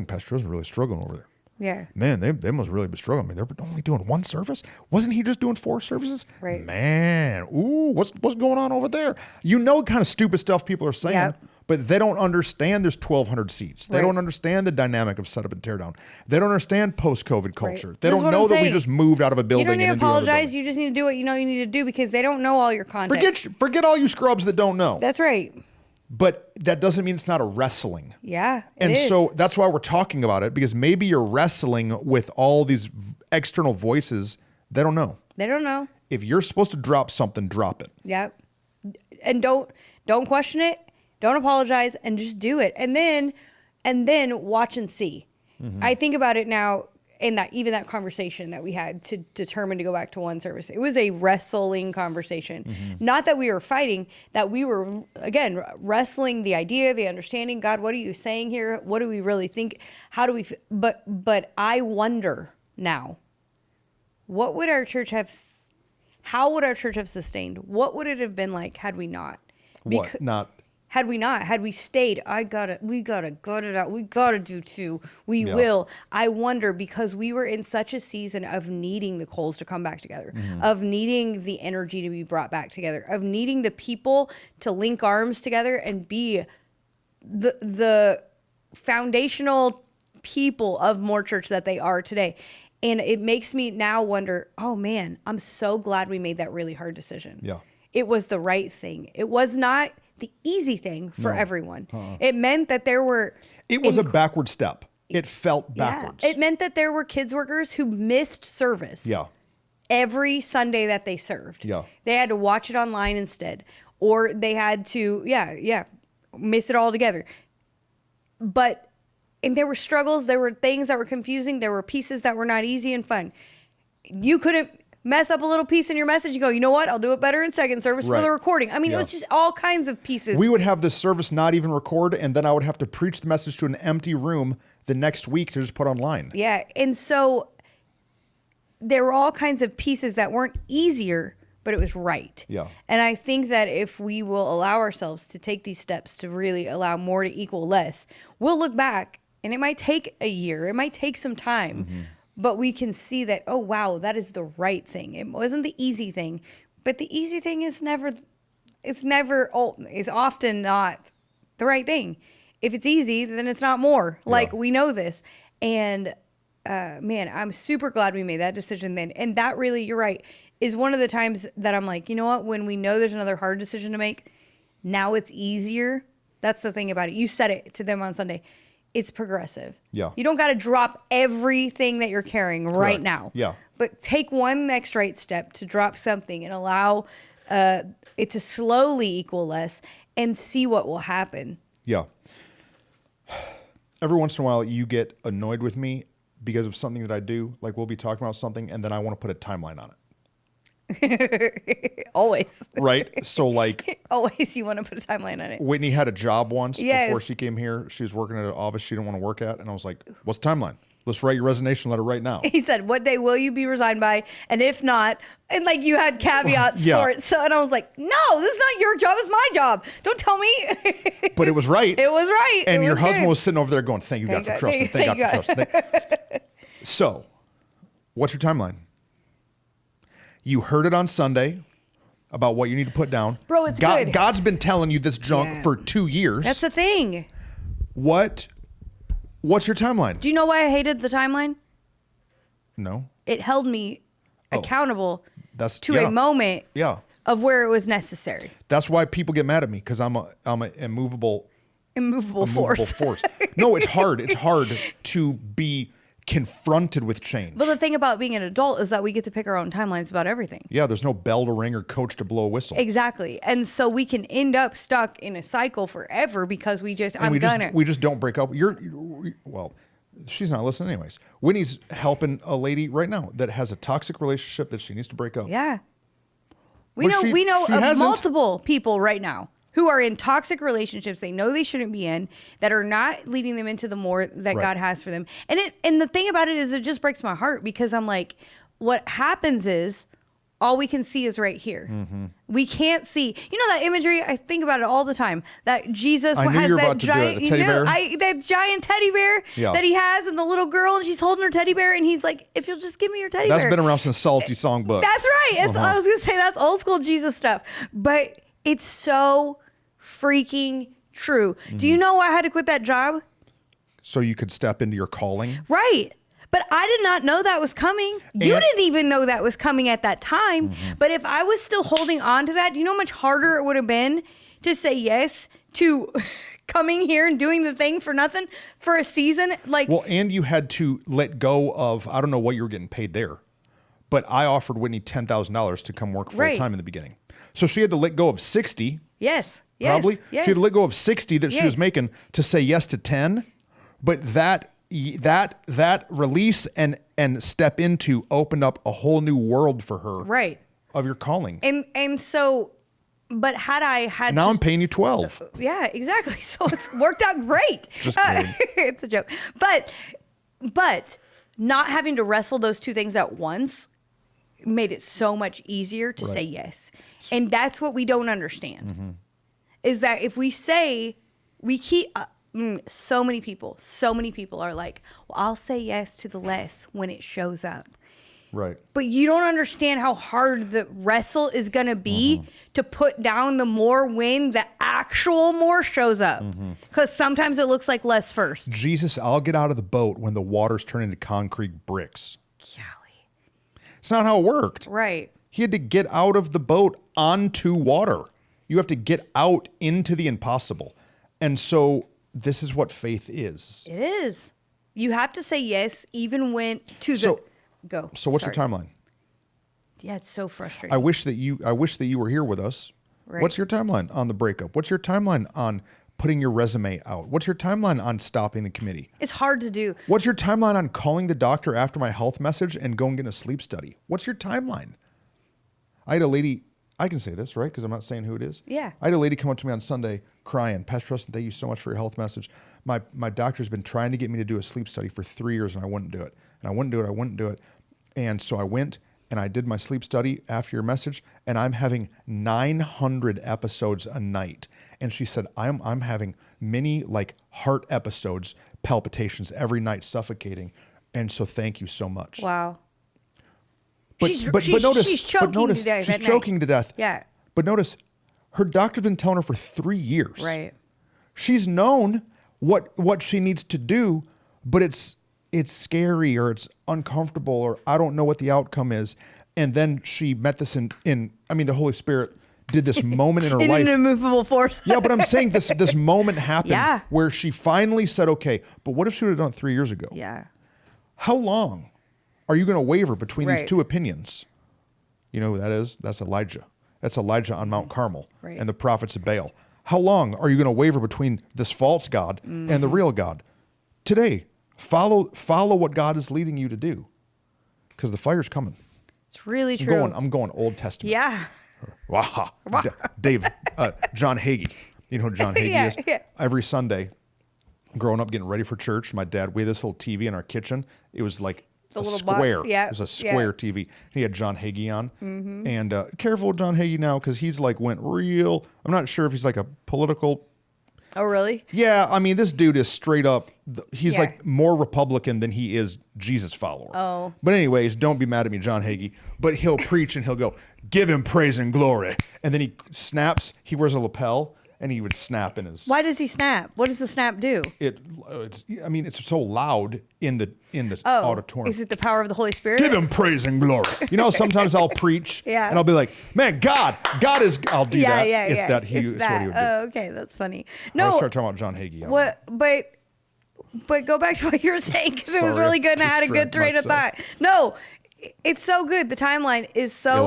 Pastor Joe's really struggling over there. Yeah. Man, they must really be struggling. I mean, they're only doing 1 service. Wasn't he just doing 4 services? Right. Man, ooh, what's going on over there? You know, kind of stupid stuff people are saying, Yep. but they don't understand there's 1,200 seats. They don't understand the dynamic of setup and tear down. They don't understand post-COVID culture. They don't know that we just moved out of a building. You don't need to into another apologize. building. You just need to do what you know you need to do because they don't know all your context. Forget all you scrubs that don't know. That's right. But that doesn't mean it's not a wrestling. Yeah. And so that's why we're talking about it, because maybe you're wrestling with all these external voices. They don't know. They don't know. If you're supposed to drop something, drop it. Yeah. And don't question it. Don't apologize and just do it. And then watch and see. Mm-hmm. I think about it now in that conversation that we had to determine to go back to 1 service. It was a wrestling conversation. Mm-hmm. Not that we were fighting, that we were, again, wrestling the idea, the understanding. God, what are you saying here? What do we really think? How do we, but I wonder now, how would our church have sustained? What would it have been like had we not? Had we stayed, we gotta gut it out. We gotta do 2. We will. I wonder, because we were in such a season of needing the coals to come back together, of needing the energy to be brought back together, of needing the people to link arms together and be the foundational people of More Church that they are today. And it makes me now wonder, oh man, I'm so glad we made that really hard decision. Yeah. It was the right thing. It was not the easy thing for everyone. It meant that there were... It was a backward step. It felt backwards. Yeah. It meant that there were kids workers who missed service. Yeah. Every Sunday that they served. Yeah. They had to watch it online instead. Or they had to, miss it all together. And there were struggles. There were things that were confusing. There were pieces that were not easy and fun. You couldn't mess up a little piece in your message. You go, you know what? I'll do it better in second service for the recording. I mean, it was just all kinds of pieces. We would have this service not even record, and then I would have to preach the message to an empty room the next week to just put online. Yeah. And so there were all kinds of pieces that weren't easier, but it was right. Yeah. And I think that if we will allow ourselves to take these steps to really allow more to equal less, we'll look back, and it might take a year. It might take some time. Mm-hmm. But we can see that, oh, wow, that is the right thing. It wasn't the easy thing. But the easy thing is often not the right thing. If it's easy, then it's not more. Like, we know this. And, man, I'm super glad we made that decision then. And that really, you're right, is one of the times that I'm like, you know what? When we know there's another hard decision to make, now it's easier. That's the thing about it. You said it to them on Sunday. It's progressive. Yeah. You don't got to drop everything that you're carrying right now. Yeah. But take one next right step to drop something and allow it to slowly equal less. and see what will happen. Yeah. Every once in a while, you get annoyed with me because of something that I do. Like, we'll be talking about something, and then I want to put a timeline on it. Always. Right? So, like... Always you want to put a timeline on it. Whitney had a job once before she came here. She was working at an office she didn't want to work at. And I was like, what's the timeline? Let's write your resignation letter right now. He said, what day will you be resigned by? And if not, and like you had caveats for it. So, and I was like, no, this is not your job. It's my job. Don't tell me. But it was right. It was right. And your husband was sitting over there going, thank you, God, for trusting. Thank God for trusting. So, what's your timeline? You heard it on Sunday about what you need to put down. Bro, it's good. God's been telling you this junk for 2 years. That's the thing. What's your timeline? Do you know why I hated the timeline? No. It held me accountable to a moment of where it was necessary. That's why people get mad at me, because I'm an immovable force. No, it's hard. It's hard to be confronted with change. But the thing about being an adult is that we get to pick our own timelines about everything. Yeah, there's no bell to ring or coach to blow a whistle. Exactly. And so we can end up stuck in a cycle forever because we just we just don't break up. Well, she's not listening anyways. Whitney's helping a lady right now that has a toxic relationship that she needs to break up. Yeah. We know of multiple people right now who are in toxic relationships they know they shouldn't be in, that are not leading them into the more that God has for them. And the thing about it is, it just breaks my heart, because I'm like, what happens is all we can see is right here. Mm-hmm. We can't see. You know that imagery? I think about it all the time. That Jesus has that giant, that giant teddy bear that he has, and the little girl, and she's holding her teddy bear, and he's like, if you'll just give me your teddy bear. That's been around since Salty Songbook. That's right. I was going to say that's old school Jesus stuff. But it's so freaking true. Mm-hmm. Do you know why I had to quit that job? So you could step into your calling? Right. But I did not know that was coming. You didn't even know that was coming at that time. Mm-hmm. But if I was still holding on to that, do you know how much harder it would have been to say yes to coming here and doing the thing for nothing for a season? Well, and you had to let go of, I don't know what you were getting paid there, but I offered Whitney $10,000 to come work full time in the beginning. So she had to let go of 60. Yes. Probably. Yes. She had to let go of 60 that she was making to say yes to 10. But that release and step into opened up a whole new world for her. Right. Of your calling. And so, but had I had now I'm paying you 12. Yeah, exactly. So it's worked out great. Just kidding. It's a joke. But not having to wrestle those two things at once made it so much easier to say yes. And that's what we don't understand. Mm-hmm. Is that if we say, we keep, so many people are like, well, I'll say yes to the less when it shows up. Right. But you don't understand how hard the wrestle is going to be to put down the more when the actual more shows up. Because sometimes it looks like less first. Jesus, I'll get out of the boat when the waters turn into concrete bricks. Golly. It's not how it worked. Right. He had to get out of the boat onto water. You have to get out into the impossible. And so this is what faith is. It is. You have to say yes even when go. So what's your timeline? Yeah, it's so frustrating. I wish that you were here with us. Right. What's your timeline on the breakup? What's your timeline on putting your resume out? What's your timeline on stopping the committee? It's hard to do. What's your timeline on calling the doctor after my health message and going get a sleep study? What's your timeline? I had a lady, I can say this, right? Because I'm not saying who it is. Yeah. I had a lady come up to me on Sunday crying, Pastor Truston, thank you so much for your health message. My doctor's been trying to get me to do a sleep study for 3 years and I wouldn't do it. And I wouldn't do it. And so I went and I did my sleep study after your message, and I'm having 900 episodes a night. And she said, I'm having many like heart episodes, palpitations every night, suffocating. And so thank you so much. Wow. But notice, she's choking to death. She's choking to death. Yeah. But notice, her doctor's been telling her for 3 years. Right. She's known what she needs to do, but it's scary or it's uncomfortable or I don't know what the outcome is. And then she met this in the Holy Spirit did this moment in her life. An immovable force. Yeah, but I'm saying this moment happened where she finally said, okay, but what if she would have done it 3 years ago? Yeah. How long are you going to waver between these two opinions? You know who that is? That's Elijah. That's Elijah on Mount Carmel and the prophets of Baal. How long are you going to waver between this false God and the real God? Today, follow what God is leading you to do, because the fire's coming. It's really true. I'm going Old Testament. Yeah. Wow. Dave, John Hagee. You know who John Hagee is? Yeah. Every Sunday, growing up, getting ready for church, my dad, we had this little TV in our kitchen. It was like a square. Box. Yeah. It was a square TV. He had John Hagee on. And careful with John Hagee now, because he's like went real. I'm not sure if he's like a political. Oh, really? Yeah. I mean, this dude is straight up. He's like more Republican than he is Jesus follower. Oh. But anyways, don't be mad at me, John Hagee. But he'll preach and he'll go, give him praise and glory. And then he snaps. He wears a lapel. And he would snap in his. Why does he snap? What does the snap do? It's so loud in the auditorium. Is it the power of the Holy Spirit? Give him praise and glory. You know, sometimes I'll preach and I'll be like, man, God is. I'll do that. Yeah. It's that he. It's what he would do. Oh, okay, that's funny. No, I'll start talking about John Hagee. What? But go back to what you were saying, because it was really good and I had a good train of thought. No, it's so good. The timeline is so.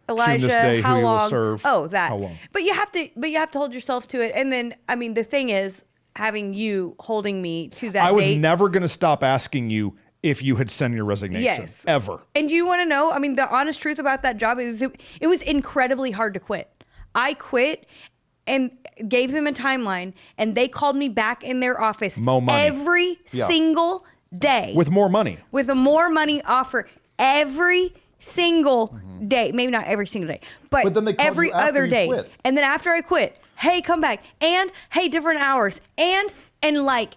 Elijah, this day, how who long? You will serve. Oh, that. How long? But you have to hold yourself to it. And then, I mean, the thing is, having you holding me to that I was date, never going to stop asking you if you had sent your resignation. Yes. Ever. And do you want to know? I mean, the honest truth about that job is it was incredibly hard to quit. I quit and gave them a timeline, and they called me back in their office every single day with more money, with a more money offer every single day. Maybe not every single day, but then they called every you after other you day. quit. And then after I quit, hey, come back, and hey, different hours, and like.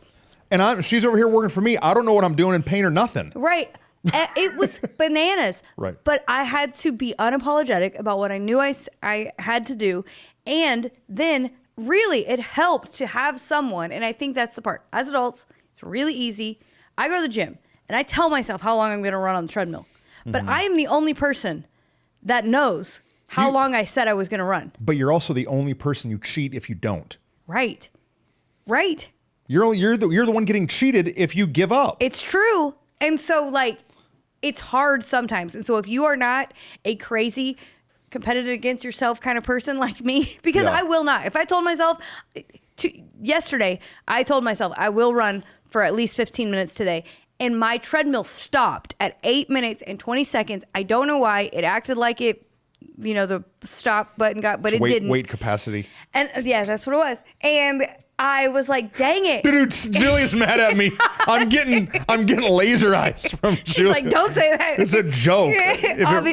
And she's over here working for me. I don't know what I'm doing in pain or nothing. Right. It was bananas. Right. But I had to be unapologetic about what I knew I had to do. And then really it helped to have someone. And I think that's the part. As adults, it's really easy. I go to the gym and I tell myself how long I'm going to run on the treadmill. But I am the only person that knows how long I said I was going to run. But you're also the only person you cheat if you don't. Right. Right. You're the one getting cheated if you give up. It's true. And so, like, it's hard sometimes. And so if you are not a crazy competitive against yourself kind of person like me, because I will not. If I told myself yesterday, I told myself I will run for at least 15 minutes today. And my treadmill stopped at 8 minutes and 20 seconds. I don't know why. It acted like it, the stop button but it didn't. Weight capacity. And yeah, that's what it was. And I was like, dang it. Dude, Julie's mad at me. I'm getting laser eyes from Julie. She's like, don't say that. It's a joke.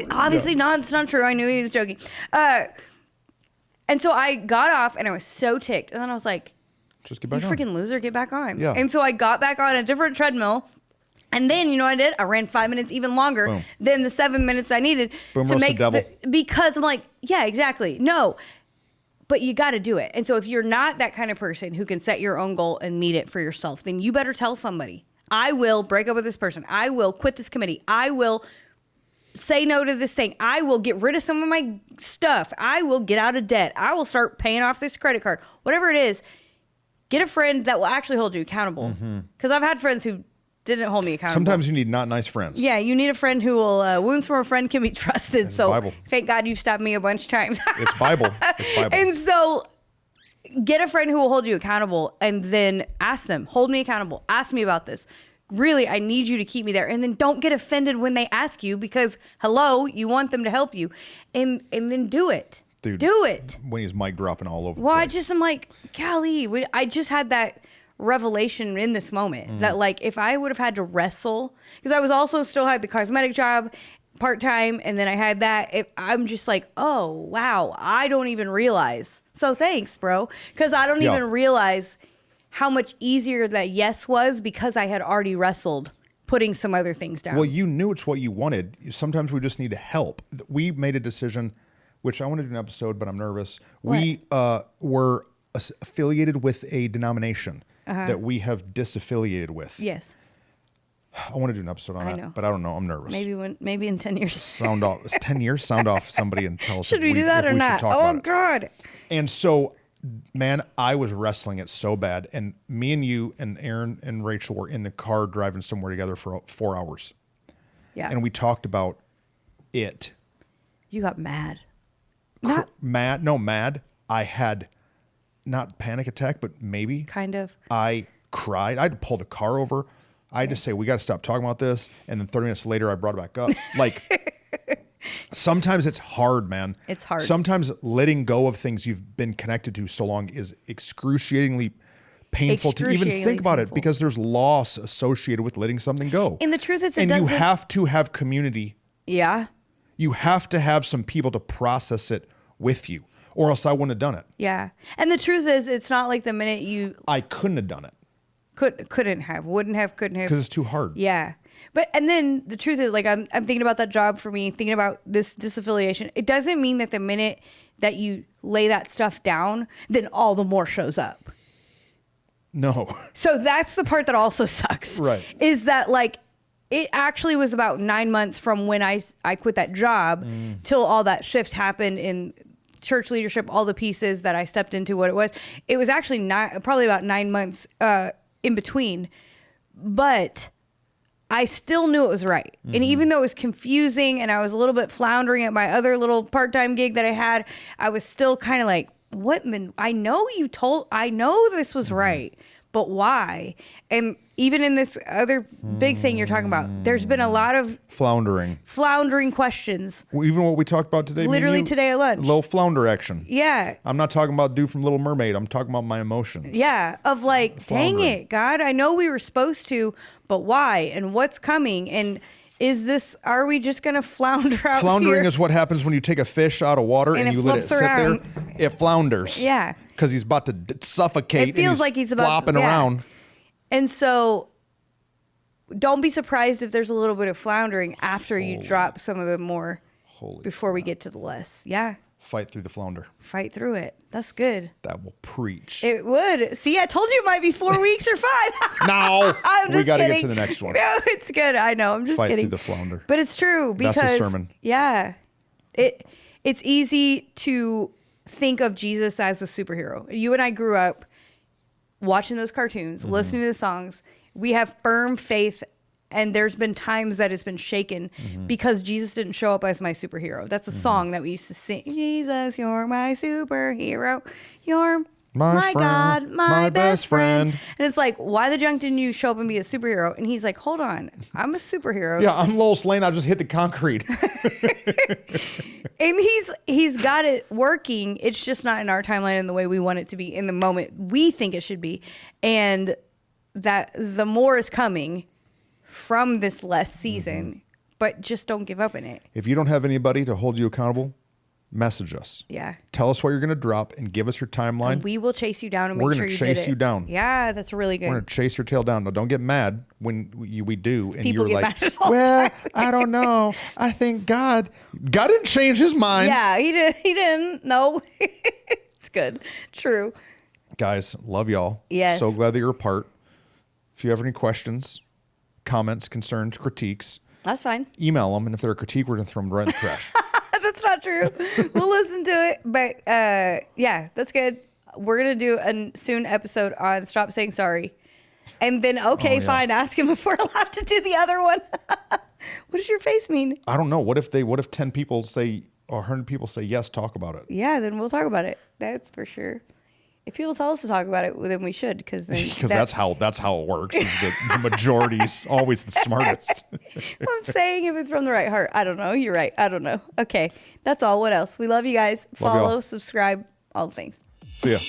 Obviously not. It's not true. I knew he was joking. And so I got off and I was so ticked. And then I was like, just get back you on. Freaking loser, get back on. Yeah. And so I got back on a different treadmill. And then, you know what I did? I ran 5 minutes even longer than the 7 minutes I needed to make because I'm like, yeah, exactly. No. But you got to do it. And so if you're not that kind of person who can set your own goal and meet it for yourself, then you better tell somebody. I will break up with this person. I will quit this committee. I will say no to this thing. I will get rid of some of my stuff. I will get out of debt. I will start paying off this credit card. Whatever it is, get a friend that will actually hold you accountable. Because I've had friends who didn't hold me accountable. Sometimes you need not nice friends. Yeah, you need a friend who will, wounds from a friend can be trusted. It's so Bible. Thank God you've stopped me a bunch of times. It's Bible. It's Bible. And so get a friend who will hold you accountable and then ask them, hold me accountable. Ask me about this. Really, I need you to keep me there. And then don't get offended when they ask you because, hello, you want them to help you. And then do it. Dude, do it. When he's mic dropping all over the place. I'm like, golly, I just had that revelation in this moment that like if I would have had to wrestle, because I was also still had the cosmetic job part-time and then I had that, I'm just like, oh wow, I don't even realize. So thanks, bro, because I don't even realize how much easier that yes was because I had already wrestled putting some other things down. Well, you knew it's what you wanted. Sometimes we just need to help. We made a decision, which I want to do an episode, but I'm nervous. What? We were affiliated with a denomination that we have disaffiliated with. Yes. I want to do an episode on that, but I don't know. I'm nervous. Maybe in 10 years. Sound off. It's 10 years. Sound off somebody and tell us. Should we do that or not? Oh God. And so, man, I was wrestling it so bad, and me and you and Aaron and Rachel were in the car driving somewhere together for 4 hours. Yeah. And we talked about it. You got mad. Mad. I had not panic attack, but maybe. Kind of. I cried. I had to pull the car over. I had to say, we got to stop talking about this. And then 30 minutes later, I brought it back up. Like, sometimes it's hard, man. It's hard. Sometimes letting go of things you've been connected to so long is excruciatingly painful to even think about it, because there's loss associated with letting something go. And the truth is, you have to have community. Yeah. You have to have some people to process it with you, or else I wouldn't have done it. Yeah. And the truth is, it's not like the minute I couldn't have done it. Couldn't have, wouldn't have, couldn't have. Because it's too hard. Yeah. But, and then the truth is, like, I'm thinking about that job for me, thinking about this disaffiliation. It doesn't mean that the minute that you lay that stuff down, then all the more shows up. No. So that's the part that also sucks. Right. Is that, like, it actually was about 9 months from when I quit that job till all that shift happened in church leadership, all the pieces that I stepped into, what it was. It was actually probably about 9 months in between. But I still knew it was right. And even though it was confusing and I was a little bit floundering at my other little part-time gig that I had, I was still kind of like, what? I know this was right, but why? And even in this other big thing you're talking about, there's been a lot of floundering questions. Well, even what we talked about today, literally today at lunch, little flounder action. Yeah. I'm not talking about dude from Little Mermaid. I'm talking about my emotions. Yeah. Of like, dang it, God, I know we were supposed to, but why? And what's coming? And are we just going to flounder out Floundering here? is what happens when you take a fish out of water and you let it sit there. It flounders. Yeah. Because he's about to suffocate. It feels like he's about flopping around. And so don't be surprised if there's a little bit of floundering after you drop some of the more before we get to the less. Yeah. Fight through the flounder. Fight through it. That's good. That will preach. It would. See, I told you it might be 4 weeks or 5. No. We got to get to the next one. No, it's good. I know. I'm just kidding. Fight kidding. through the flounder. But it's true because that's a sermon. Yeah. It's easy to think of Jesus as a superhero. You and I grew up watching those cartoons, listening to the songs. We have firm faith, and there's been times that it's been shaken because Jesus didn't show up as my superhero. That's a song that we used to sing. Jesus, you're my superhero. You're my friend, God, my best friend. And it's like, why the junk didn't you show up and be a superhero? And he's like, hold on, I'm a superhero. Yeah, I'm Lois Lane. I just hit the concrete. And he's got it working. It's just not in our timeline in the way we want it to be in the moment we think it should be. And that the more is coming from this less season, but just don't give up in it. If you don't have anybody to hold you accountable, message us. Yeah. Tell us what you're going to drop and give us your timeline. And we will chase you down and make sure you did it. We're going to chase you down. Yeah, that's really good. We're going to chase your tail down. Now, don't get mad when we do. And people you're get like, mad all well, the time. I don't know. I think God didn't change his mind. Yeah, he didn't. No. It's good. True. Guys, love y'all. Yes. So glad that you're a part. If you have any questions, comments, concerns, critiques, that's fine. Email them. And if they're a critique, we're going to throw them right in the trash. That's not true. We'll listen to it. But yeah, that's good. We're going to do a soon episode on Stop Saying Sorry. And then, fine, ask him if we're allowed to do the other one. What does your face mean? I don't know. What if 10 people say, or 100 people say yes, talk about it? Yeah, then we'll talk about it. That's for sure. If people tell us to talk about it, then we should, because that's how it works. Is the majority's always the smartest. I'm saying if it's from the right heart. I don't know. You're right. I don't know. Okay, that's all. What else? We love you guys. Follow, subscribe, all the things. See ya.